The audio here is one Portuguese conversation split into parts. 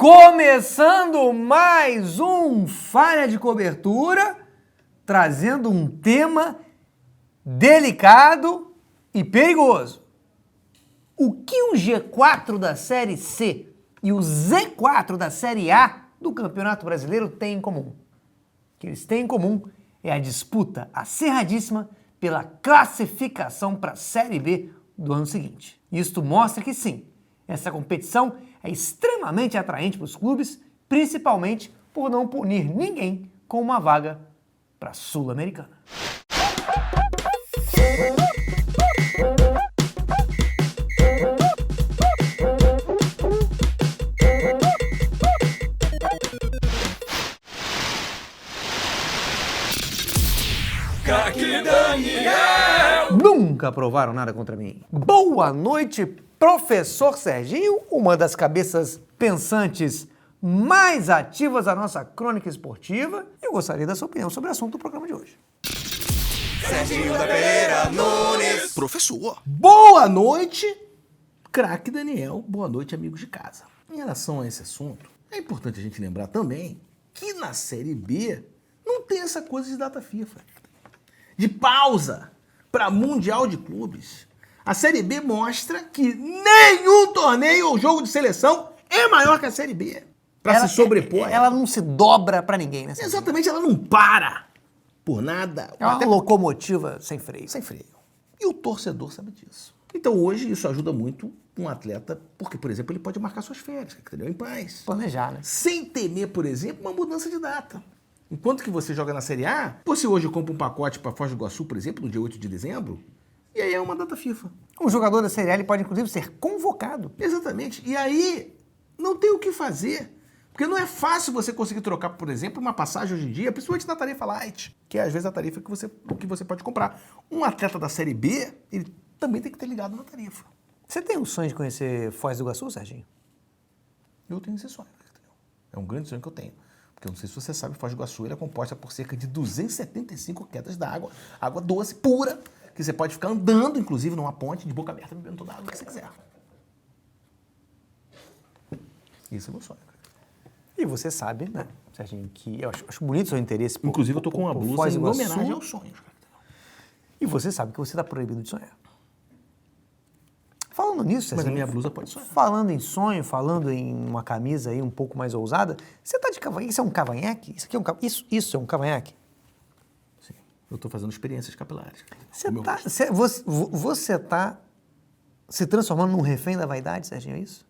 Começando mais um Falha de Cobertura, trazendo um tema delicado e perigoso. O que o G4 da Série C e o Z4 da Série A do Campeonato Brasileiro têm em comum? O que eles têm em comum é a disputa acirradíssima pela classificação para a Série B do ano seguinte. Isto mostra que sim, essa competição é extremamente atraente para os clubes, principalmente por não punir ninguém com uma vaga para a Sul-Americana. Craque Daniel! Nunca provaram nada contra mim. Boa noite, professor Serginho, uma das cabeças pensantes mais ativas da nossa crônica esportiva. Eu gostaria da sua opinião sobre o assunto do programa de hoje. Serginho da Pereira Nunes! Professor! Boa noite, craque Daniel. Boa noite, amigos de casa. Em relação a esse assunto, é importante a gente lembrar também que na Série B não tem essa coisa de data FIFA, de pausa para Mundial de Clubes. A Série B mostra que nenhum torneio ou jogo de seleção é maior que a Série B para se sobrepor. Ela não se dobra para ninguém, né? Exatamente, ela não para por nada. É uma locomotiva sem freio. Sem freio. E o torcedor sabe disso. Então hoje isso ajuda muito um atleta, porque, por exemplo, ele pode marcar suas férias, entendeu? Em paz. Planejar, né? Sem temer, por exemplo, uma mudança de data. Enquanto que você joga na Série A, você hoje compra um pacote para Foz do Iguaçu, por exemplo, no dia 8 de dezembro, e aí é uma data FIFA. Um jogador da Série A ele pode, inclusive, ser convocado. Exatamente. E aí não tem o que fazer. Porque não é fácil você conseguir trocar, por exemplo, uma passagem hoje em dia, principalmente na tarifa light, que é às vezes a tarifa que você pode comprar. Um atleta da Série B, ele também tem que ter ligado na tarifa. Você tem o sonho de conhecer Foz do Iguaçu, Serginho? Eu tenho esse sonho. É um grande sonho que eu tenho. Porque eu não sei se você sabe, Foz do Iguaçu ele é composta por cerca de 275 quedas d'água, água doce, pura, que você pode ficar andando, inclusive, numa ponte de boca aberta, bebendo toda a água que você quiser. Esse é o meu sonho. E você sabe, né, Serginho, que eu acho bonito o seu interesse por Inclusive, eu tô com uma blusa Foz do em Iguaçu. homenagem aos sonhos. E você sabe que você está proibido de sonhar. Falando nisso, Serginho, Mas a minha blusa pode sonhar. Falando em sonho, falando em uma camisa aí um pouco mais ousada, você tá de cavanhaque? Isso é um cavanhaque? Isso aqui é isso é um cavanhaque? Sim. Eu tô fazendo experiências capilares. Você tá se transformando num refém da vaidade, Serginho, é isso?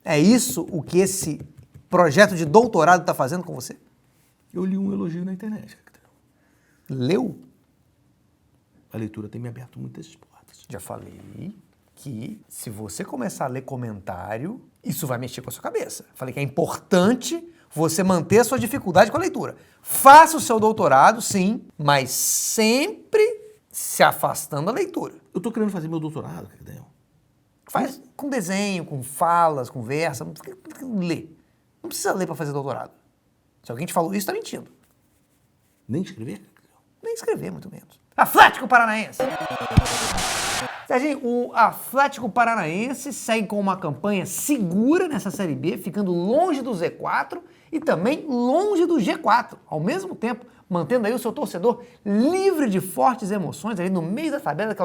É isso o que esse projeto de doutorado tá fazendo com você? Eu li um elogio na internet. Leu? A leitura tem me aberto muitas portas. Já falei que se você começar a ler comentário, isso vai mexer com a sua cabeça. Falei que é importante você manter a sua dificuldade com a leitura. Faça o seu doutorado, sim, mas sempre se afastando da leitura. Eu tô querendo fazer meu doutorado, Daniel. Faz com desenho, com falas, conversa, não precisa ler. Não precisa ler para fazer doutorado. Se alguém te falou isso, tá mentindo. Nem escrever? Nem escrever, muito menos. Atlético Paranaense! Serginho, o Atlético Paranaense segue com uma campanha segura nessa Série B, ficando longe do Z4 e também longe do G4. Ao mesmo tempo, mantendo aí o seu torcedor livre de fortes emoções, ali no meio da tabela, que é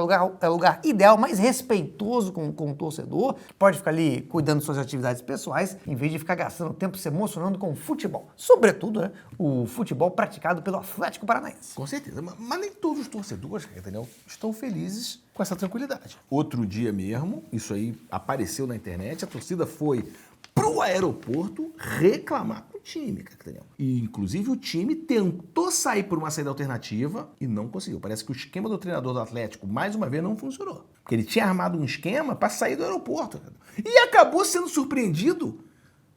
o lugar ideal, mais respeitoso com o torcedor. Pode ficar ali cuidando de suas atividades pessoais, em vez de ficar gastando tempo se emocionando com o futebol. Sobretudo, né, o futebol praticado pelo Atlético Paranaense. Com certeza, mas nem todos os torcedores, entendeu, estão felizes com essa tranquilidade. Outro dia mesmo, isso aí apareceu na internet, a torcida foi pro aeroporto reclamar com o time, entendeu? E, inclusive, o time tentou sair por uma saída alternativa e não conseguiu. Parece que o esquema do treinador do Atlético, mais uma vez, não funcionou. Porque ele tinha armado um esquema para sair do aeroporto. Entendeu? E acabou sendo surpreendido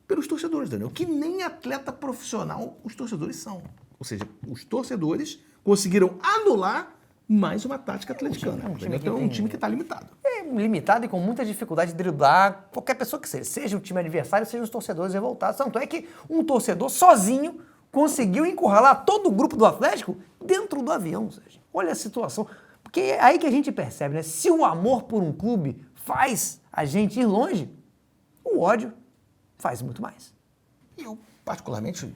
pelos torcedores, Daniel, que nem atleta profissional os torcedores são. Ou seja, os torcedores conseguiram anular mais uma tática atleticana. É um time que está limitado. É limitado e com muita dificuldade de driblar qualquer pessoa que seja o time adversário, seja os torcedores revoltados. Tanto é que um torcedor sozinho conseguiu encurralar todo o grupo do Atlético dentro do avião, Sérgio. Olha a situação. Porque é aí que a gente percebe, né? Se o amor por um clube faz a gente ir longe, o ódio faz muito mais. E eu, particularmente,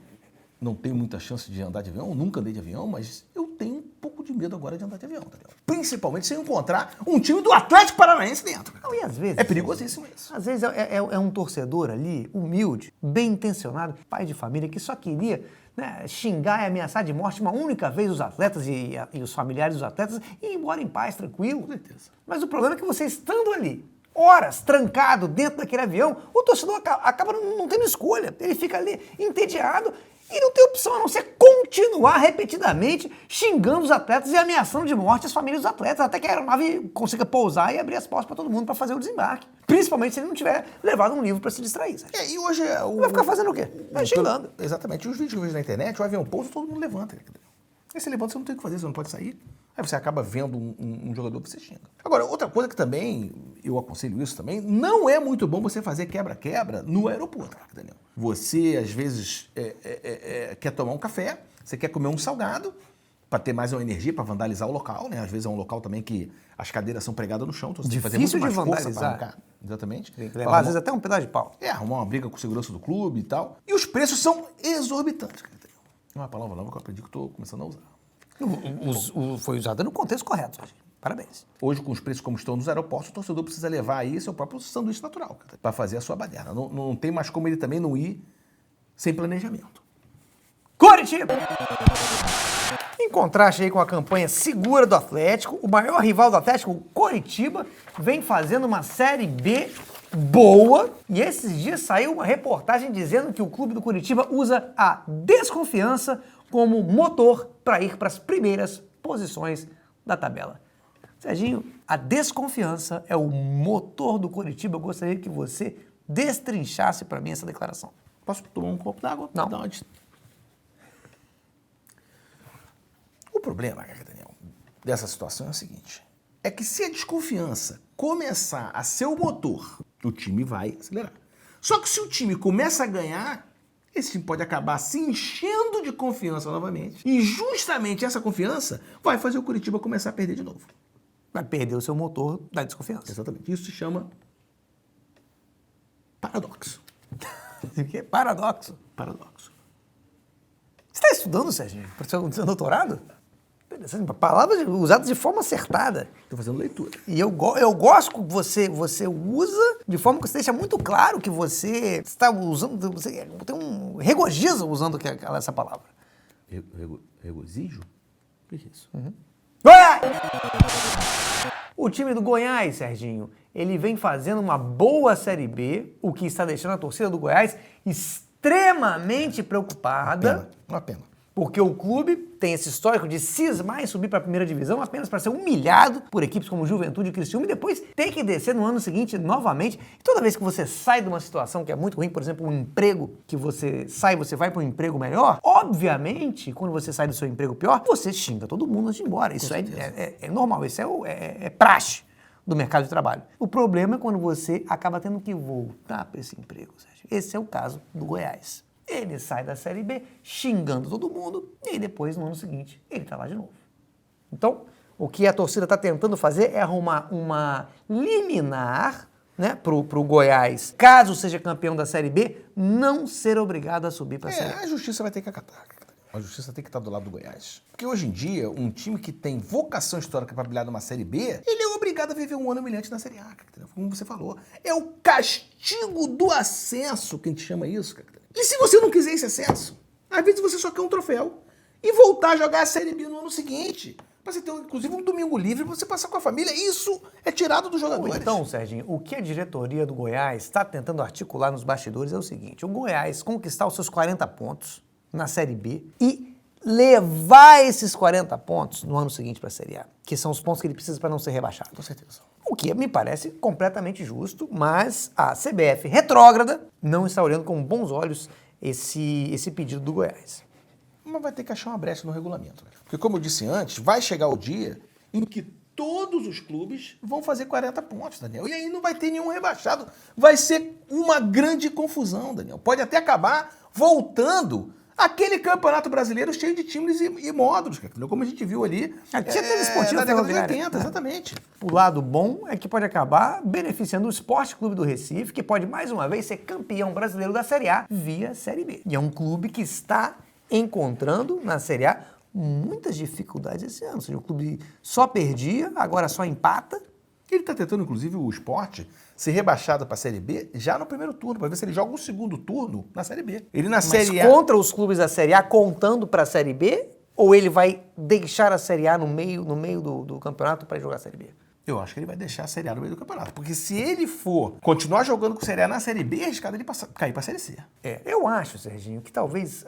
não tenho muita chance de andar de avião, nunca andei de avião, mas eu tenho um pouco de medo agora de andar de avião, entendeu? Principalmente se eu encontrar um time do Atlético Paranaense dentro. Não, e às vezes... É perigosíssimo isso. Às vezes é um torcedor ali, humilde, bem intencionado, pai de família, que só queria, né, xingar e ameaçar de morte uma única vez os atletas e os familiares dos atletas e ir embora em paz, tranquilo. Com certeza. Mas o problema é que você estando ali, horas, trancado dentro daquele avião, o torcedor acaba não tendo escolha. Ele fica ali entediado e não tem opção a não ser continuar repetidamente xingando os atletas e ameaçando de morte as famílias dos atletas, até que a aeronave consiga pousar e abrir as portas para todo mundo para fazer o desembarque. Principalmente se ele não tiver levado um livro para se distrair. Sabe? E hoje... Vai ficar fazendo o quê? Vai xingando. Exatamente. Os vídeos que eu vejo na internet, o avião pousa, todo mundo levanta. Aí você levanta, você não tem o que fazer, você não pode sair. Aí você acaba vendo um jogador que você xinga. Agora, outra coisa que também, eu aconselho isso também, não é muito bom você fazer quebra-quebra no aeroporto, Daniel. Você, às vezes, quer tomar um café, você quer comer um salgado, para ter mais uma energia, para vandalizar o local, né? Às vezes é um local também que as cadeiras são pregadas no chão, então você tem que fazer muito mais força para arrancar. Exatamente. Levar, às vezes, até um pedaço de pau. Arrumar uma briga com o segurança do clube e tal. E os preços são exorbitantes, Daniel. É uma palavra nova que eu aprendi que estou começando a usar. Foi usada no contexto correto, gente. Parabéns. Hoje, com os preços como estão nos aeroportos, o torcedor precisa levar aí seu próprio sanduíche natural para fazer a sua baderna. Não tem mais como ele também não ir sem planejamento. Coritiba! Em contraste aí com a campanha segura do Atlético, o maior rival do Atlético, o Coritiba, vem fazendo uma Série B boa. E esses dias saiu uma reportagem dizendo que o clube do Coritiba usa a desconfiança como motor para ir para as primeiras posições da tabela. Serginho, a desconfiança é o motor do Coritiba. Eu gostaria que você destrinchasse para mim essa declaração. Posso tomar um copo d'água? Não. O problema, Daniel, dessa situação é o seguinte. É que se a desconfiança começar a ser o motor, o time vai acelerar. Só que se o time começa a ganhar, esse time pode acabar se enchendo de confiança novamente. E justamente essa confiança vai fazer o Coritiba começar a perder de novo. Vai perder o seu motor da desconfiança. Exatamente. Isso se chama paradoxo. O que? Paradoxo. Paradoxo. Você está estudando, Serginho, para o seu doutorado? Palavras usadas de forma acertada. Estou fazendo leitura. E eu gosto que você usa de forma que você deixa muito claro que você está usando, você tem um regozijo usando essa palavra. Regozijo? O que é isso? Goiás! O time do Goiás, Serginho, ele vem fazendo uma boa Série B, o que está deixando a torcida do Goiás extremamente preocupada. Uma pena. Porque o clube tem esse histórico de cismar e subir para a primeira divisão apenas para ser humilhado por equipes como Juventude e Criciúma e depois ter que descer no ano seguinte novamente. E toda vez que você sai de uma situação que é muito ruim, por exemplo, um emprego que você sai, você vai para um emprego melhor, obviamente, quando você sai do seu emprego pior, você xinga todo mundo antes de ir embora. Isso é normal, isso é praxe do mercado de trabalho. O problema é quando você acaba tendo que voltar para esse emprego, Sérgio. Esse é o caso do Goiás. Ele sai da Série B xingando todo mundo e aí depois, no ano seguinte, ele está lá de novo. Então, o que a torcida está tentando fazer é arrumar uma liminar, né, pro Goiás, caso seja campeão da Série B, não ser obrigado a subir para a Série B. A justiça vai ter que acatar. A justiça tem que estar do lado do Goiás. Porque hoje em dia, um time que tem vocação histórica para brilhar numa Série B, ele é obrigado a viver um ano humilhante na Série A, como você falou. É o castigo do acesso que a gente chama isso, cara. E se você não quiser esse acesso, às vezes você só quer um troféu e voltar a jogar a Série B no ano seguinte. Pra você ter, inclusive, um domingo livre pra você passar com a família. Isso é tirado dos jogadores. Então, Serginho, o que a diretoria do Goiás está tentando articular nos bastidores é o seguinte. O Goiás conquistar os seus 40 pontos na Série B e levar esses 40 pontos no ano seguinte para a Série A, que são os pontos que ele precisa para não ser rebaixado. Com certeza. O que me parece completamente justo, mas a CBF retrógrada não está olhando com bons olhos esse pedido do Goiás. Mas vai ter que achar uma brecha no regulamento. Né? Porque, como eu disse antes, vai chegar o dia em que todos os clubes vão fazer 40 pontos, Daniel. E aí não vai ter nenhum rebaixado. Vai ser uma grande confusão, Daniel. Pode até acabar voltando Aquele campeonato brasileiro cheio de times e módulos, cara, entendeu? Como a gente viu ali. Tinha aquele esportivo na década de ferroviário. 80, exatamente. O lado bom é que pode acabar beneficiando o Esporte Clube do Recife, que pode mais uma vez ser campeão brasileiro da Série A via Série B. E é um clube que está encontrando na Série A muitas dificuldades esse ano. Ou seja, o clube só perdia, agora só empata. Ele está tentando, inclusive, o Sport ser rebaixado para a Série B já no primeiro turno, para ver se ele joga um segundo turno na Série B. Ele na Série A... contra os clubes da Série A, contando para a Série B, ou ele vai deixar a Série A no meio do campeonato para jogar a Série B? Eu acho que ele vai deixar a Série A no meio do campeonato. Porque se ele for continuar jogando com a Série A na Série B, é arriscado ele cair para a Série C. Eu acho, Serginho, que talvez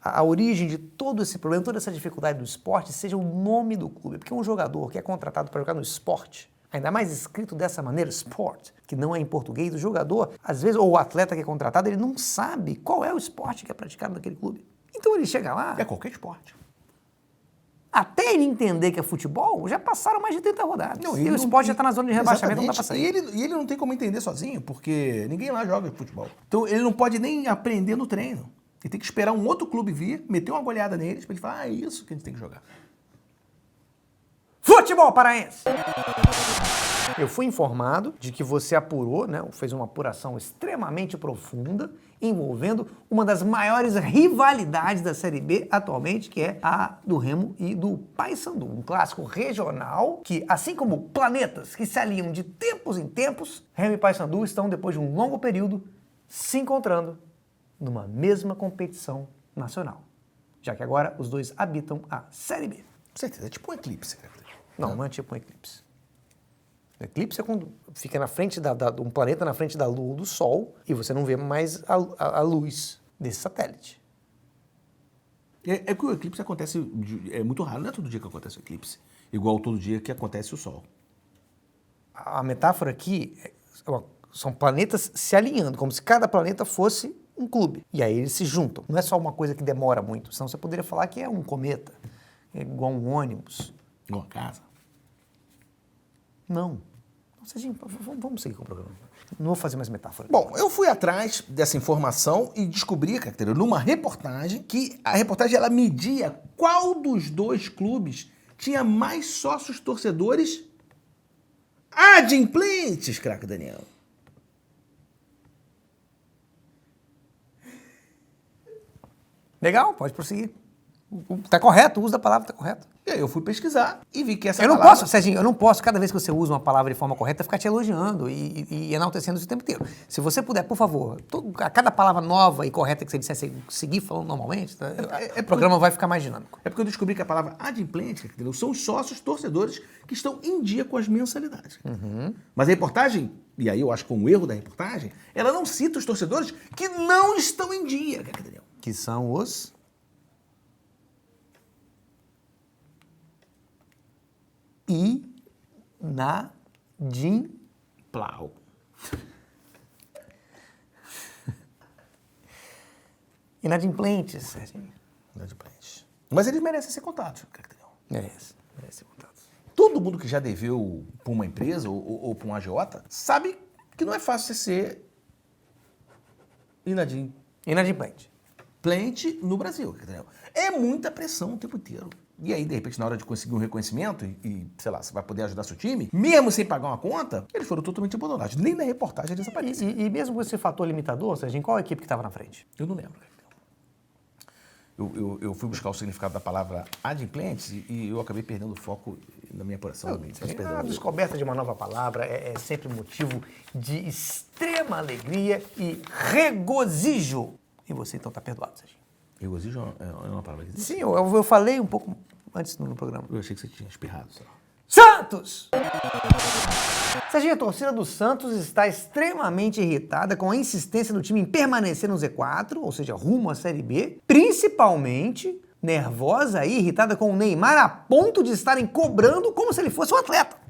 a origem de todo esse problema, toda essa dificuldade do esporte, seja o nome do clube. Porque um jogador que é contratado para jogar no esporte, ainda mais escrito dessa maneira, sport, que não é em português, o jogador, às vezes, ou o atleta que é contratado, ele não sabe qual é o esporte que é praticado naquele clube. Então ele chega lá... É qualquer esporte. Até ele entender que é futebol, já passaram mais de 30 rodadas. Não, e o esporte já está na zona de rebaixamento, não dá pra sair. E ele não tem como entender sozinho, porque ninguém lá joga futebol. Então ele não pode nem aprender no treino. Ele tem que esperar um outro clube vir, meter uma goleada neles, pra ele falar, é isso que a gente tem que jogar. Futebol paraense! Eu fui informado de que você apurou, né, fez uma apuração extremamente profunda, envolvendo uma das maiores rivalidades da Série B atualmente, que é a do Remo e do Paysandu. Um clássico regional que, assim como planetas que se alinham de tempos em tempos, Remo e Paysandu estão, depois de um longo período, se encontrando numa mesma competição nacional. Já que agora os dois habitam a Série B. Com certeza, é tipo um eclipse. Não é tipo um eclipse. O eclipse é quando fica na frente um planeta na frente da Lua ou do Sol e você não vê mais a luz desse satélite. É que o eclipse acontece, é muito raro, não é todo dia que acontece o eclipse, igual todo dia que acontece o Sol. A metáfora aqui são planetas se alinhando, como se cada planeta fosse um clube. E aí eles se juntam. Não é só uma coisa que demora muito, senão você poderia falar que é um cometa, é igual um ônibus. Igual a casa. Não. Serginho, vamos seguir com o programa. Não vou fazer mais metáfora. Bom, eu fui atrás dessa informação e descobri, Caetano, numa reportagem, que a reportagem ela media qual dos dois clubes tinha mais sócios torcedores adimplentes, craque Daniel. Legal, pode prosseguir. Tá correto, o uso da palavra tá correto. E aí eu fui pesquisar e vi que essa Eu não palavra... posso, Serginho, eu não posso, cada vez que você usa uma palavra de forma correta, ficar te elogiando e enaltecendo isso o tempo inteiro. Se você puder, por favor, a cada palavra nova e correta que você disser, seguir falando normalmente, tá? O programa vai ficar mais dinâmico. É porque eu descobri que a palavra adimplente, entendeu? São os sócios torcedores que estão em dia com as mensalidades. Uhum. Mas a reportagem, e aí eu acho que foi um erro da reportagem, ela não cita os torcedores que não estão em dia, entendeu? Que são os... Plau. Inadimplentes, Serginho. Inadimplentes. Mas eles merecem ser contados, Merece ser contado. Todo mundo que já deveu para uma empresa ou para um agiota sabe que não é fácil você ser Inadimplente. inadimplente no Brasil, entendeu? É muita pressão o tempo inteiro. E aí, de repente, na hora de conseguir um reconhecimento e sei lá, você vai poder ajudar seu time, mesmo sem pagar uma conta, eles foram totalmente abandonados. Nem na reportagem eles aparecem. E mesmo com esse fator limitador, Serginho, qual a equipe que estava na frente? Eu não lembro. Eu fui buscar o significado da palavra adimplentes e eu acabei perdendo o foco na minha apuração. A descoberta de uma nova palavra é sempre motivo de extrema alegria e regozijo. E você, então, está perdoado, Serginho. Regozijo é uma palavra que existe? Sim, eu falei um pouco antes no programa. Eu achei que você tinha espirrado, sei lá. Santos! Serginho, a torcida do Santos está extremamente irritada com a insistência do time em permanecer no Z4, ou seja, rumo à Série B, principalmente nervosa e irritada com o Neymar a ponto de estarem cobrando como se ele fosse um atleta.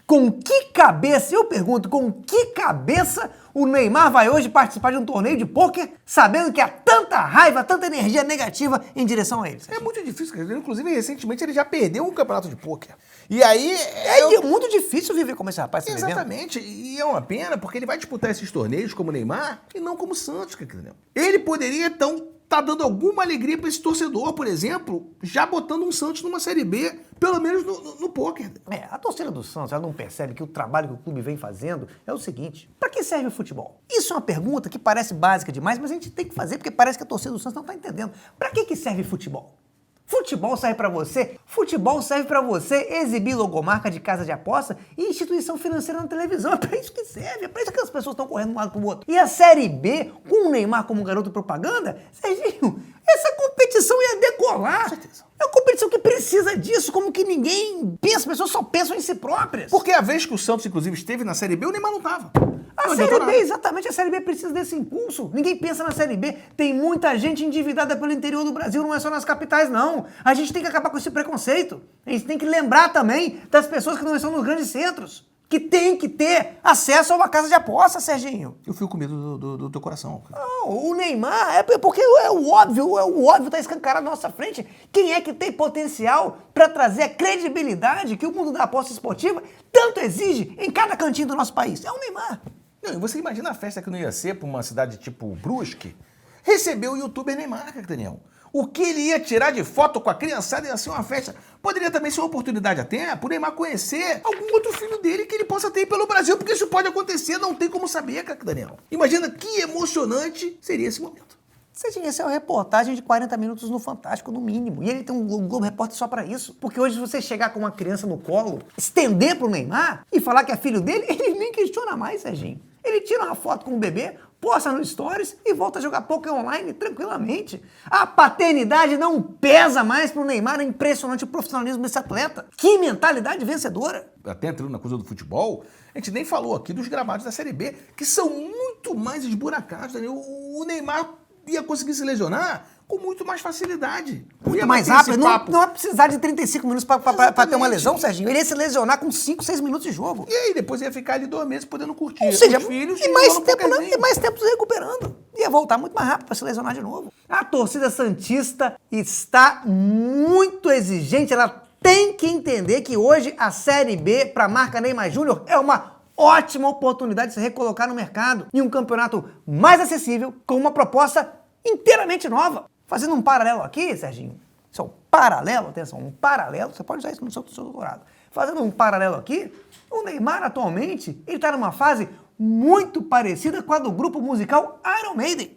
Com que cabeça, eu pergunto, com que cabeça o Neymar vai hoje participar de um torneio de pôquer sabendo que há tanta raiva, tanta energia negativa em direção a ele? É muito difícil, cara. Inclusive, recentemente, ele já perdeu um campeonato de pôquer. E aí... É muito difícil viver como esse rapaz. Exatamente. E é uma pena, porque ele vai disputar esses torneios como Neymar e não como Santos, entendeu? Ele poderia, então, tá dando alguma alegria para esse torcedor, por exemplo, já botando um Santos numa Série B, pelo menos no pôquer. A torcida do Santos, ela não percebe que o trabalho que o clube vem fazendo é o seguinte: pra que serve o futebol? Isso é uma pergunta que parece básica demais, mas a gente tem que fazer porque parece que a torcida do Santos não tá entendendo. Pra que serve futebol? Futebol serve pra você? Futebol serve pra você exibir logomarca de casa de aposta e instituição financeira na televisão. É pra isso que serve, é pra isso que as pessoas estão correndo de um lado pro outro. E a Série B, com o Neymar como garoto propaganda, Serginho, essa competição ia decolar. Com certeza. É uma competição que precisa disso, como que ninguém pensa, as pessoas só pensam em si próprias. Porque a vez que o Santos, inclusive, esteve na Série B, o Neymar não tava. A Série B, exatamente, a Série B precisa desse impulso. Ninguém pensa na Série B. Tem muita gente endividada pelo interior do Brasil, não é só nas capitais, não. A gente tem que acabar com esse preconceito. A gente tem que lembrar também das pessoas que não estão nos grandes centros, que tem que ter acesso a uma casa de aposta, Serginho. Eu fico com medo do teu coração. Não, o Neymar, é porque é o óbvio tá escancarado na nossa frente. Quem é que tem potencial para trazer a credibilidade que o mundo da aposta esportiva tanto exige em cada cantinho do nosso país? É o Neymar. Não, e você imagina a festa que não ia ser pra uma cidade tipo Brusque? Recebeu o youtuber Neymar, Daniel. O que ele ia tirar de foto com a criançada ia ser uma festa. Poderia também ser uma oportunidade até pro Neymar conhecer algum outro filho dele que ele possa ter pelo Brasil, porque isso pode acontecer, não tem como saber, Daniel. Imagina que emocionante seria esse momento. Serginho, essa é uma reportagem de 40 minutos no Fantástico, no mínimo. E ele tem um Globo Repórter só pra isso. Porque hoje, se você chegar com uma criança no colo, estender pro Neymar e falar que é filho dele, ele nem questiona mais, Serginho. Ele tira uma foto com o bebê, posta no Stories e volta a jogar poker online tranquilamente. A paternidade não pesa mais pro Neymar, é impressionante o profissionalismo desse atleta. Que mentalidade vencedora. Até entrando na coisa do futebol, a gente nem falou aqui dos gramados da Série B, que são muito mais esburacados, Daniel. O Neymar ia conseguir se lesionar com muito mais facilidade. Muito mais rápido, não vai precisar de 35 minutos pra ter uma lesão, Serginho. Ele ia se lesionar com 5, 6 minutos de jogo. E aí depois ia ficar ali 2 meses podendo curtir Ou seja, os filhos e mais tempo se recuperando. Ia voltar muito mais rápido pra se lesionar de novo. A torcida santista está muito exigente, ela tem que entender que hoje a Série B pra marca Neymar Júnior é uma ótima oportunidade de se recolocar no mercado em um campeonato mais acessível, com uma proposta inteiramente nova. Fazendo um paralelo aqui, Serginho, isso é um paralelo, atenção, um paralelo, você pode usar isso no seu doutorado. Fazendo um paralelo aqui, o Neymar atualmente, ele está numa fase muito parecida com a do grupo musical Iron Maiden,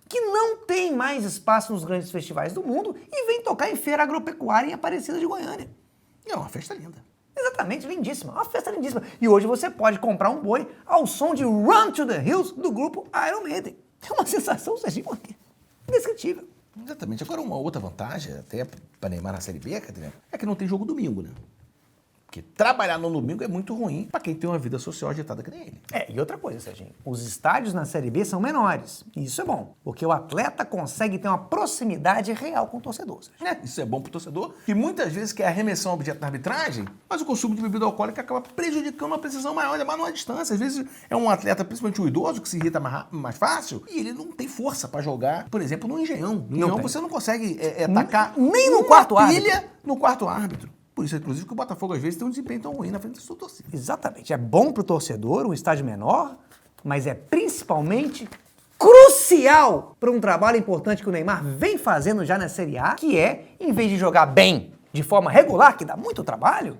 que não tem mais espaço nos grandes festivais do mundo e vem tocar em feira agropecuária em Aparecida de Goiânia. É uma festa linda. Exatamente, lindíssima, uma festa lindíssima. E hoje você pode comprar um boi ao som de Run to the Hills do grupo Iron Maiden. É uma sensação, Serginho, indescritível. Exatamente. Agora, uma outra vantagem, até para Neymar na Série B, é que não tem jogo domingo, né? Porque trabalhar no domingo é muito ruim para quem tem uma vida social agitada que nem ele. E outra coisa, Serginho, os estádios na Série B são menores. E isso é bom, porque o atleta consegue ter uma proximidade real com o torcedor. Isso é bom pro torcedor, que muitas vezes quer arremessar um objeto na arbitragem, mas o consumo de bebida alcoólica acaba prejudicando uma precisão maior, ainda mais numa distância. Às vezes é um atleta, principalmente um idoso, que se irrita mais fácil, e ele não tem força para jogar, por exemplo, no Engenhão. No Engenhão você não consegue atacar nem no quarto árbitro. No quarto árbitro. Por isso, inclusive, que o Botafogo às vezes tem um desempenho tão ruim na frente da sua torcida. Exatamente. É bom pro torcedor, um estádio menor, mas é principalmente crucial para um trabalho importante que o Neymar vem fazendo já na Série A, que é, em vez de jogar bem, de forma regular, que dá muito trabalho,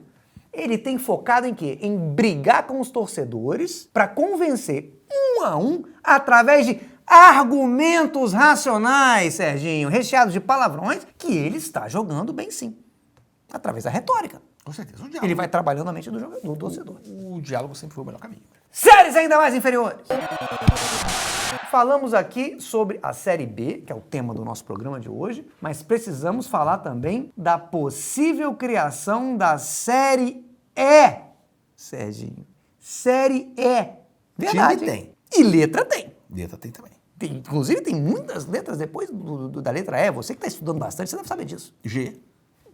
ele tem focado em quê? Em brigar com os torcedores para convencer um a um através de argumentos racionais, Serginho, recheados de palavrões, que ele está jogando bem sim. Através da retórica. Com certeza. O diálogo. Ele vai trabalhando na mente do torcedor. O diálogo sempre foi o melhor caminho. Séries ainda mais inferiores. Falamos aqui sobre a Série B, que é o tema do nosso programa de hoje, mas precisamos falar também da possível criação da Série E. Serginho. Série E. Verdade. Time tem. E letra tem. Letra tem também. Inclusive tem muitas letras depois da letra E. Você que está estudando bastante, você deve saber disso. G.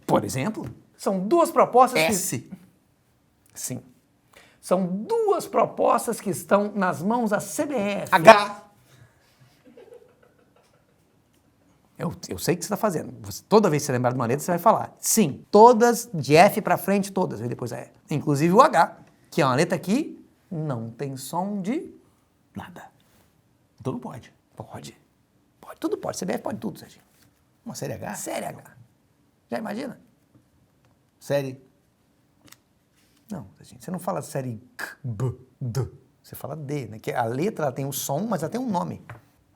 Por exemplo, são duas propostas S. Sim. São duas propostas que estão nas mãos da CBF. H. Eu sei o que você está fazendo. Toda vez que você lembrar de uma letra, você vai falar. Sim, todas de F para frente, todas, e depois a E. Inclusive o H, que é uma letra que não tem som de nada. Então não pode. Pode Pode, tudo pode. CBF pode tudo, Serginho. Uma Série H? Série H. Já imagina? Série... Não, Serginho, você não fala série K, B, D. Você fala D, né? Que a letra ela tem o som, mas ela tem um nome.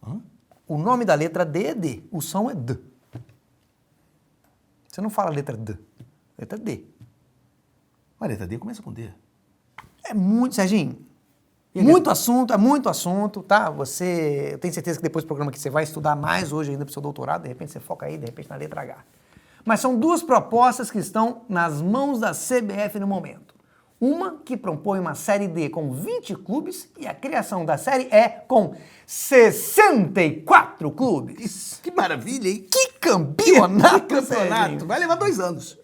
Hã? O nome da letra D é D. O som é D. Você não fala letra D. Letra D. Mas letra D começa com D. É muito, Serginho. Muito assunto, tá? Eu tenho certeza que depois do programa que você vai estudar mais hoje ainda para o seu doutorado, de repente você foca aí, de repente na letra H. Mas são duas propostas que estão nas mãos da CBF no momento. Uma que propõe uma Série D com 20 clubes e a criação da Série E com 64 clubes. Que maravilha, hein? Que campeonato, Que campeonato! Serginho. Vai levar 2 anos.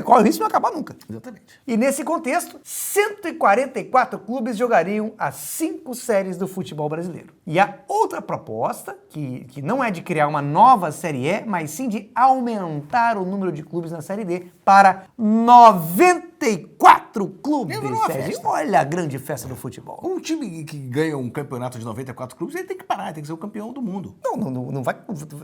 Corre o risco de não acabar nunca. Exatamente. E nesse contexto, 144 clubes jogariam as 5 séries do futebol brasileiro. E a outra proposta, que não é de criar uma nova Série E, mas sim de aumentar o número de clubes na Série D para 94 clubes, Virou uma Sérgio. festa. Olha a grande festa do futebol. Um time que ganha um campeonato de 94 clubes, ele tem que parar, tem que ser o campeão do mundo. Não vai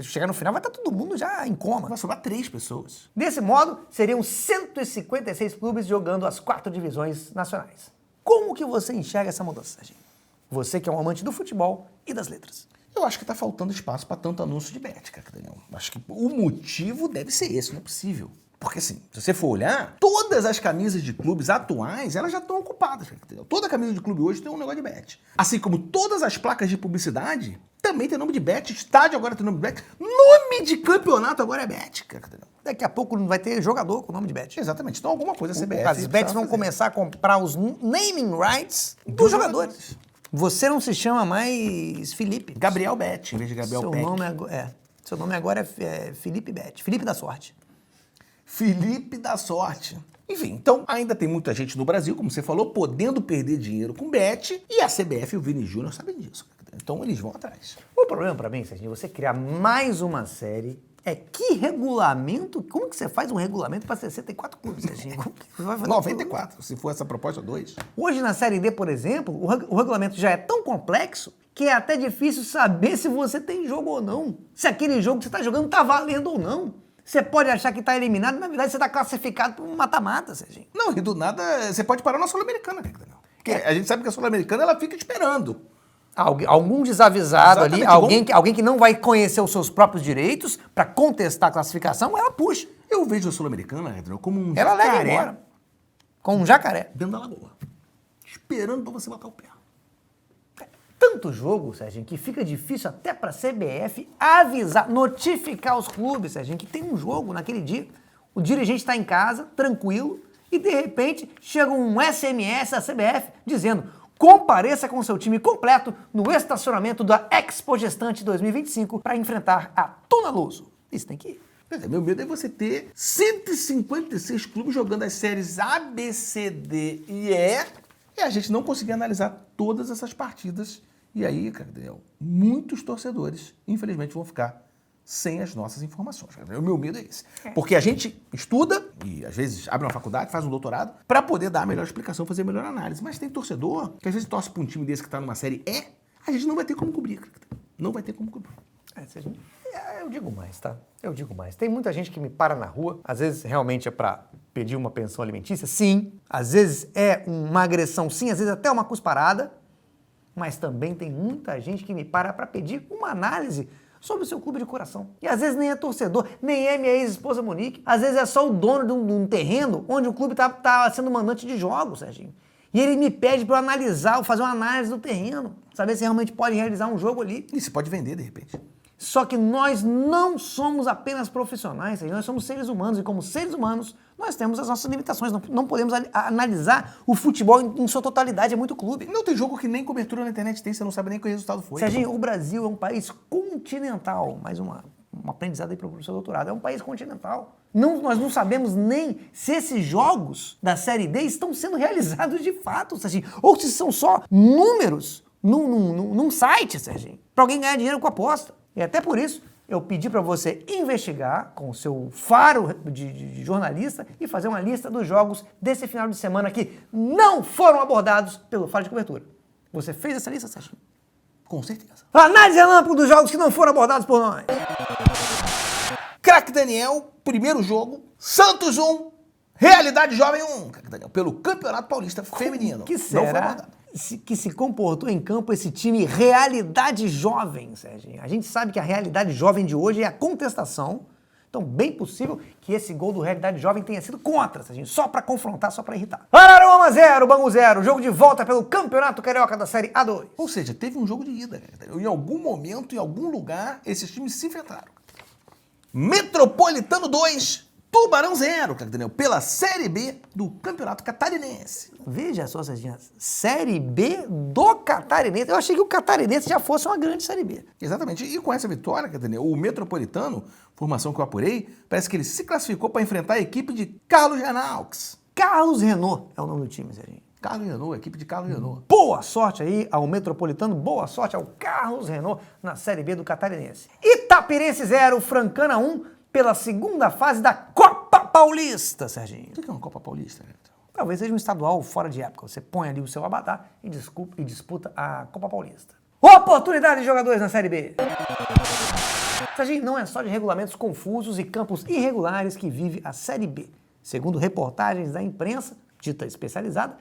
chegar no final, vai estar todo mundo já em coma. Vai sobrar 3 pessoas. Desse modo, seriam 156 clubes jogando as 4 divisões nacionais. Como que você enxerga essa mudança, Serginho? Você que é um amante do futebol e das letras. Eu acho que tá faltando espaço para tanto anúncio de bet, cara, Daniel. Acho que o motivo deve ser esse, não é possível. Porque assim, se você for olhar, todas as camisas de clubes atuais, elas já estão ocupadas, cara, entendeu? Toda camisa de clube hoje tem um negócio de bet. Assim como todas as placas de publicidade também tem nome de bet, estádio agora tem nome de bet, nome de campeonato agora é bet, cara, entendeu? Daqui a pouco não vai ter jogador com nome de bet. Exatamente, então alguma coisa a CBF... As bets vão começar a comprar os naming rights dos jogadores. Você não se chama mais Felipe. Gabriel Bet, em vez de Gabriel Peck. Seu nome agora é Felipe Bet. Felipe da Sorte. Felipe da Sorte. Enfim, então ainda tem muita gente no Brasil, como você falou, podendo perder dinheiro com bet, e a CBF e o Vini Júnior sabem disso. Então eles vão atrás. O problema pra mim, Serginho, você criar mais uma série é que regulamento, como que você faz um regulamento pra 64 clubes, Serginho? Como que você vai fazer 94, se for essa proposta, 2. Hoje na Série D, por exemplo, o regulamento já é tão complexo que é até difícil saber se você tem jogo ou não. Se aquele jogo que você está jogando está valendo ou não. Você pode achar que está eliminado, mas na verdade você está classificado para um mata-mata, Serginho. Não, e do nada você pode parar na Sul-Americana, né? Porque a gente sabe que a Sul-Americana ela fica esperando. Algum desavisado Exatamente, ali, alguém que não vai conhecer os seus próprios direitos para contestar a classificação, ela puxa. Eu vejo a Sul-Americana, como um Ela leva jacaré embora. Com um jacaré. dentro da lagoa, esperando para você botar o pé. Tanto jogo, Serginho, que fica difícil até para a CBF avisar, notificar os clubes, Serginho, que tem um jogo naquele dia. O dirigente está em casa, tranquilo, e de repente chega um SMS da CBF dizendo: compareça com seu time completo no estacionamento da Expo Gestante 2025 para enfrentar a Tuna Luso. Isso tem que ir. Meu medo é você ter 156 clubes jogando as séries A, B, C, D e E, e a gente não conseguir analisar todas essas partidas. E aí, cara, muitos torcedores, infelizmente, vão ficar sem as nossas informações. O meu medo é esse. Porque a gente estuda e, às vezes, abre uma faculdade, faz um doutorado, para poder dar a melhor explicação, fazer a melhor análise. Mas tem torcedor que, às vezes, torce para um time desse que está numa série E, a gente não vai ter como cobrir. Não vai ter como cobrir. Eu digo mais, tá? Eu digo mais. Tem muita gente que me para na rua, às vezes realmente é para pedir uma pensão alimentícia, sim. Às vezes é uma agressão, sim. Às vezes até uma cusparada. Mas também tem muita gente que me para pedir uma análise sobre o seu clube de coração. E às vezes nem é torcedor, nem é minha ex-esposa Monique. Às vezes é só o dono de um terreno onde o clube tá sendo mandante de jogos, Serginho. E ele me pede para eu analisar, fazer uma análise do terreno, saber se realmente pode realizar um jogo ali. E se pode vender, de repente. Só que nós não somos apenas profissionais, nós somos seres humanos, e como seres humanos, nós temos as nossas limitações, não podemos analisar o futebol em sua totalidade, é muito clube. Não tem jogo que nem cobertura na internet tem, você não sabe nem que o resultado foi. Serginho, o Brasil é um país continental, mais um aprendizado aí para o seu doutorado, é um país continental. Nós não sabemos nem se esses jogos da Série D estão sendo realizados de fato, Serginho, ou se são só números num site, Serginho, para alguém ganhar dinheiro com aposta. E até por isso, eu pedi para você investigar com o seu faro de jornalista e fazer uma lista dos jogos desse final de semana que não foram abordados pelo faro de cobertura. Você fez essa lista, Sérgio? Com certeza. Análise relâmpago dos jogos que não foram abordados por nós. Craque Daniel, primeiro jogo, Santos 1, Realidade Jovem 1, craque Daniel, pelo Campeonato Paulista Feminino. Que Não foi será abordado. que se comportou em campo esse time Realidade Jovem, Serginho? A gente sabe que a Realidade Jovem de hoje é a contestação. Então, bem possível que esse gol do Realidade Jovem tenha sido contra, Serginho, só pra confrontar, só pra irritar. Araruama 0, Bangu 0, jogo de volta pelo Campeonato Carioca da Série A2. Ou seja, teve um jogo de ida, craque Daniel. Em algum momento, em algum lugar, esses times se enfrentaram. Metropolitano 2, Tubarão 0, craque Daniel, pela Série B do Campeonato Catarinense. Veja só, Serginho, Série B do Catarinense. Eu achei que o Catarinense já fosse uma grande Série B. Exatamente. E com essa vitória, craque Daniel, o Metropolitano, formação que eu apurei, parece que ele se classificou para enfrentar a equipe de Carlos Renaux. Carlos Renault é o nome do time, Serginho. Carlos Renault, a equipe de Carlos Renault. Boa sorte aí ao Metropolitano, boa sorte ao Carlos Renault na Série B do Catarinense. Itapirense 0, Francana 1, pela segunda fase da Copa Paulista, Serginho. O que é uma Copa Paulista, craque? Talvez seja um estadual fora de época. Você põe ali o seu avatar e disputa a Copa Paulista. Oportunidade de jogadores na Série B. Serginho, não é só de regulamentos confusos e campos irregulares que vive a Série B. Segundo reportagens da imprensa, dita especializada,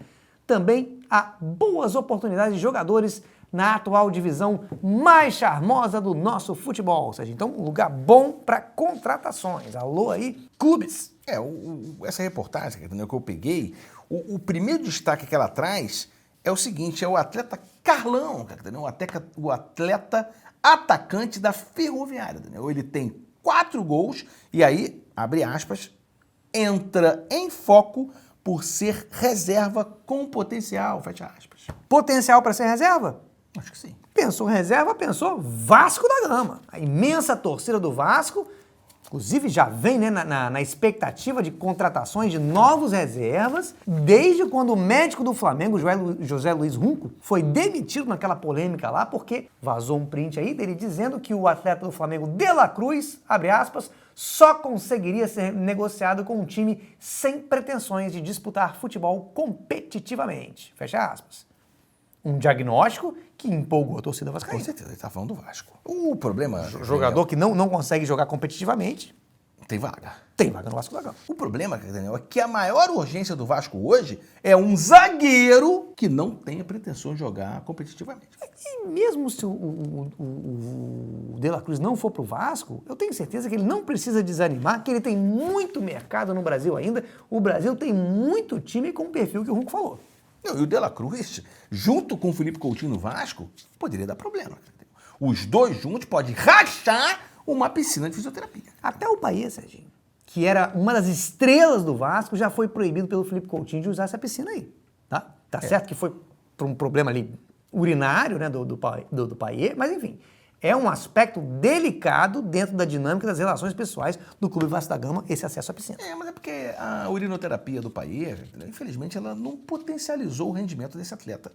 também há boas oportunidades de jogadores na atual divisão mais charmosa do nosso futebol. Ou seja, então um lugar bom para contratações. Alô aí, clubes. Essa reportagem que eu peguei, o primeiro destaque que ela traz é o seguinte, é o atleta Carlão, o atleta atacante da Ferroviária. Ele tem 4 gols e aí, abre aspas, entra em foco por ser reserva com potencial, fecha aspas. Potencial para ser reserva? Acho que sim. Pensou reserva, pensou Vasco da Gama. A imensa torcida do Vasco, inclusive já vem, né, na expectativa de contratações de novos reservas, desde quando o médico do Flamengo, José Luiz Runco, foi demitido naquela polêmica lá, porque vazou um print aí dele dizendo que o atleta do Flamengo, De La Cruz, abre aspas, só conseguiria ser negociado com um time sem pretensões de disputar futebol competitivamente. Fecha aspas. Um diagnóstico que empolgou a torcida vascaína. Com certeza, ele está falando do Vasco. O problema... Jogador que não consegue jogar competitivamente, tem vaga. tem vaga no Vasco da Gama. O problema, Daniel, é que a maior urgência do Vasco hoje é um zagueiro que não tenha pretensões de jogar competitivamente. E mesmo se o De La Cruz não for pro Vasco, eu tenho certeza que ele não precisa desanimar, que ele tem muito mercado no Brasil ainda. O Brasil tem muito time com o perfil que o Runco falou. E o De La Cruz, junto com o Felipe Coutinho no Vasco, poderia dar problema. Os dois juntos podem rachar uma piscina de fisioterapia. Até o Payet, Serginho, que era uma das estrelas do Vasco, já foi proibido pelo Felipe Coutinho de usar essa piscina aí. Tá certo que foi por um problema ali urinário, né, do Payet, mas enfim, é um aspecto delicado dentro da dinâmica das relações pessoais do Clube Vasco da Gama, esse acesso à piscina. Mas é porque a urinoterapia do Payet, infelizmente, ela não potencializou o rendimento desse atleta.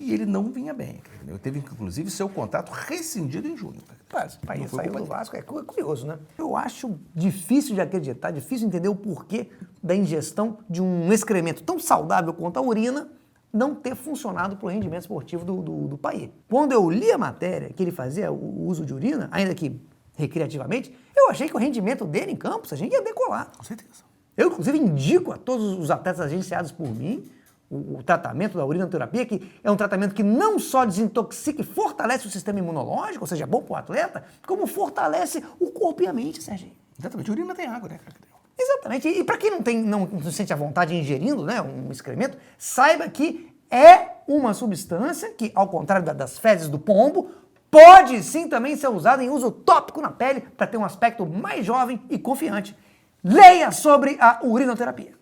E ele não vinha bem. Teve, inclusive, seu contrato rescindido em junho. O Payet saiu do Vasco, é curioso, né? Eu acho difícil de acreditar, difícil entender o porquê da ingestão de um excremento tão saudável quanto a urina não ter funcionado para o rendimento esportivo do Payet. Quando eu li a matéria que ele fazia o uso de urina, ainda que recreativamente, eu achei que o rendimento dele em campo, a gente ia decolar. Com certeza. Eu, inclusive, indico a todos os atletas agenciados por mim o tratamento da urinoterapia, que é um tratamento que não só desintoxica e fortalece o sistema imunológico, ou seja, é bom para o atleta, como fortalece o corpo e a mente, Serginho. Exatamente. A urina tem água, né, cara? Exatamente. E para quem não se sente à vontade ingerindo, né, um excremento, saiba que é uma substância que, ao contrário das fezes do pombo, pode sim também ser usada em uso tópico na pele para ter um aspecto mais jovem e confiante. Leia sobre a urinoterapia.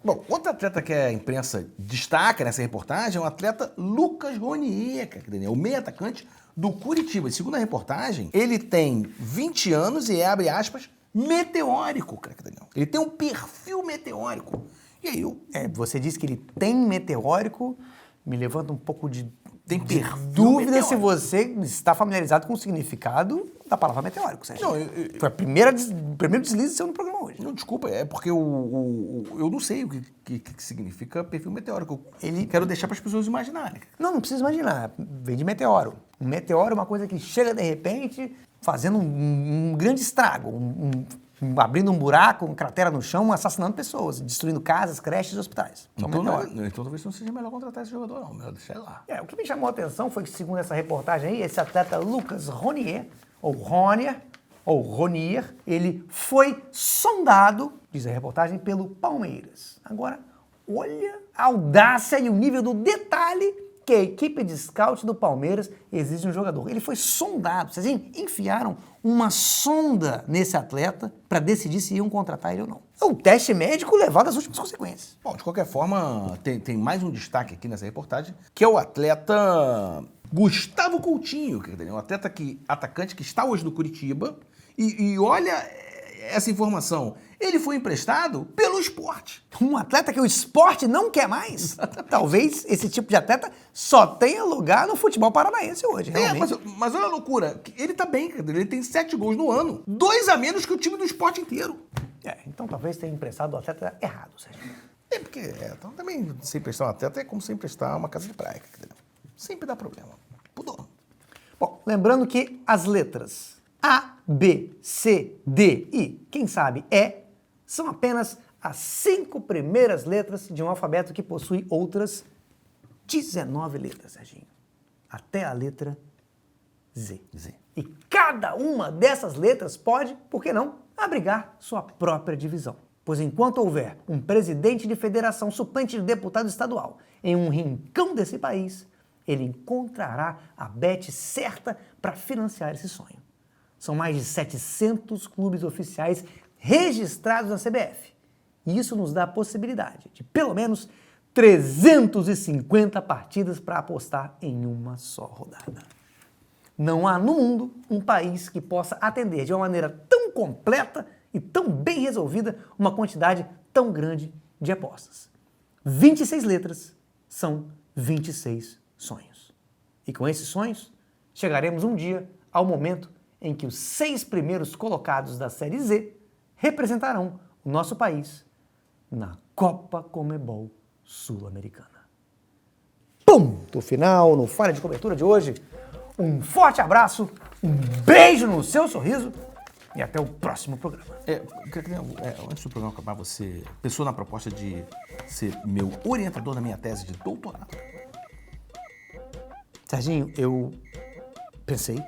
Bom, outro atleta que a imprensa destaca nessa reportagem é o atleta Lucas Ronier, o meio atacante do Curitiba. Segundo a reportagem, ele tem 20 anos e é, abre aspas, meteórico, craque Daniel. Ele tem um perfil meteórico. E aí você disse que ele tem meteórico, me levanta um pouco de meteórico. dúvida se você está familiarizado com o significado da palavra meteórico, Sérgio. Não, foi o primeiro deslize seu no programa hoje. Não, desculpa, é porque eu não sei o que significa perfil meteórico. Quero deixar para as pessoas imaginarem. Não precisa imaginar. Vem de meteoro. Um meteoro é uma coisa que chega de repente, fazendo um grande estrago, abrindo um buraco, uma cratera no chão, assassinando pessoas, destruindo casas, creches e hospitais. Então talvez não seja melhor contratar esse jogador, não. Melhor deixar ele lá. O que me chamou a atenção foi que, segundo essa reportagem aí, esse atleta Lucas Ronier, ou Ronier, ele foi sondado, diz a reportagem, pelo Palmeiras. Agora, olha a audácia e o nível do detalhe que a equipe de scout do Palmeiras exige de um jogador. Ele foi sondado, vocês enfiaram uma sonda nesse atleta para decidir se iam contratar ele ou não. O teste médico levado às últimas consequências. Bom, de qualquer forma, tem mais um destaque aqui nessa reportagem, que é o atleta Gustavo Coutinho, um atleta atacante que está hoje no Curitiba, e olha essa informação, ele foi emprestado pelo Sport. Um atleta que o Sport não quer mais? Talvez esse tipo de atleta só tenha lugar no futebol paranaense hoje, realmente. Mas olha a loucura, ele tá bem, ele tem 7 gols no ano, 2 a menos que o time do Sport inteiro. Então talvez tenha emprestado o atleta errado, Sérgio. Porque então, também se emprestar um atleta é como se emprestar uma casa de praia, entendeu? Sempre dá problema. Pudor. Bom, lembrando que as letras A, B, C, D e, quem sabe, E, são apenas as 5 primeiras letras de um alfabeto que possui outras 19 letras, Serginho. Até a letra Z. E cada uma dessas letras pode, por que não, abrigar sua própria divisão. Pois enquanto houver um presidente de federação suplente de deputado estadual em um rincão desse país, ele encontrará a bet certa para financiar esse sonho. São mais de 700 clubes oficiais registrados na CBF. E isso nos dá a possibilidade de, pelo menos, 350 partidas para apostar em uma só rodada. Não há no mundo um país que possa atender de uma maneira tão completa e tão bem resolvida uma quantidade tão grande de apostas. 26 letras são 26 sonhos. E com esses sonhos, chegaremos um dia ao momento em que os 6 primeiros colocados da Série Z representarão o nosso país na Copa Conmebol Sul-Americana. Ponto final no Falha de Cobertura de hoje. Um forte abraço, um beijo no seu sorriso e até o próximo programa. Antes do programa acabar, você pensou na proposta de ser meu orientador na minha tese de doutorado? Serginho, eu pensei,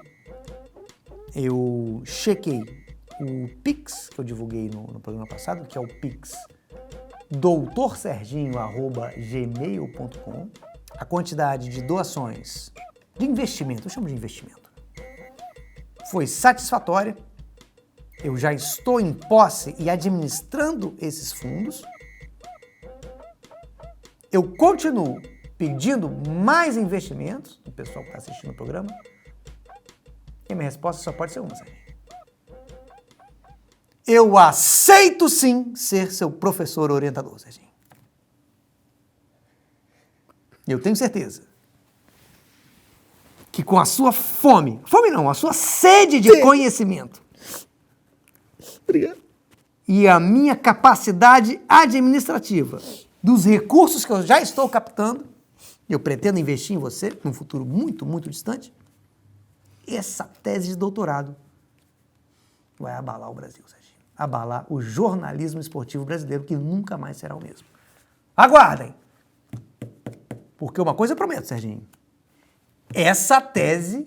eu chequei o Pix que eu divulguei no programa passado, que é o Pix doutorserginho@gmail.com. A quantidade de doações de investimento, eu chamo de investimento, foi satisfatória. Eu já estou em posse e administrando esses fundos. Eu continuo pedindo mais investimentos do pessoal que está assistindo o programa. E a minha resposta só pode ser uma, Sérgio. Eu aceito sim ser seu professor orientador, Serginho. Eu tenho certeza que com a sua fome não, a sua sede de conhecimento, obrigado, e a minha capacidade administrativa dos recursos que eu já estou captando, eu pretendo investir em você num futuro muito, muito distante, essa tese de doutorado vai abalar o Brasil, Serginho. Abalar o jornalismo esportivo brasileiro, que nunca mais será o mesmo. Aguardem! Porque uma coisa eu prometo, Serginho. Essa tese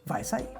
vai sair.